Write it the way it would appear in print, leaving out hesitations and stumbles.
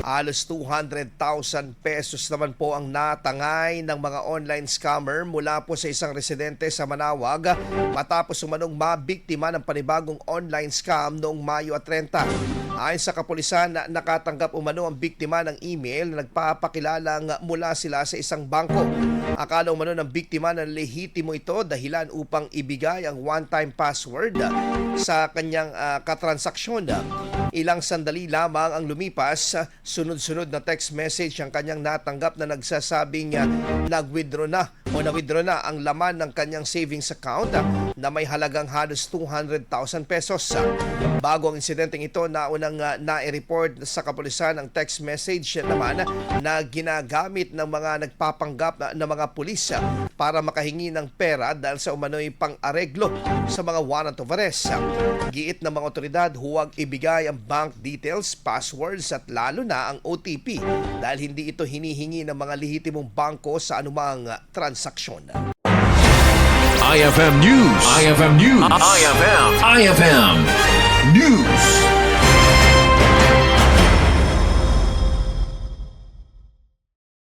Halos 200,000 pesos naman po ang natangay ng mga online scammer mula po sa isang residente sa Manawag matapos umanong mabiktima ng panibagong online scam noong Mayo 30. Ayon sa kapulisan, nakatanggap umano ang biktima ng email na nagpapakilalang mula sila sa isang bangko. Akala umano ng biktima na lehitimo ito dahilan upang ibigay ang one-time password sa kanyang katransaksyon. Ilang sandali lamang ang lumipas, sunod-sunod na text message ang kanyang natanggap na nagsasabing nag-withdraw na ang laman ng kanyang savings account na may halagang halos 200,000 pesos. Bago ang insidenteng ito, naunang na-report sa kapulisan ang text message naman na ginagamit ng mga nagpapanggap na mga pulis para makahingi ng pera dahil sa umano'y pang-areglo sa mga warrant of arrest. Giit ng mga otoridad, huwag ibigay ang bank details, passwords at lalo na ang OTP dahil hindi ito hinihingi ng mga lehitimong bangko sa anumang transaksyon. IFM News. IFM News. IFM News.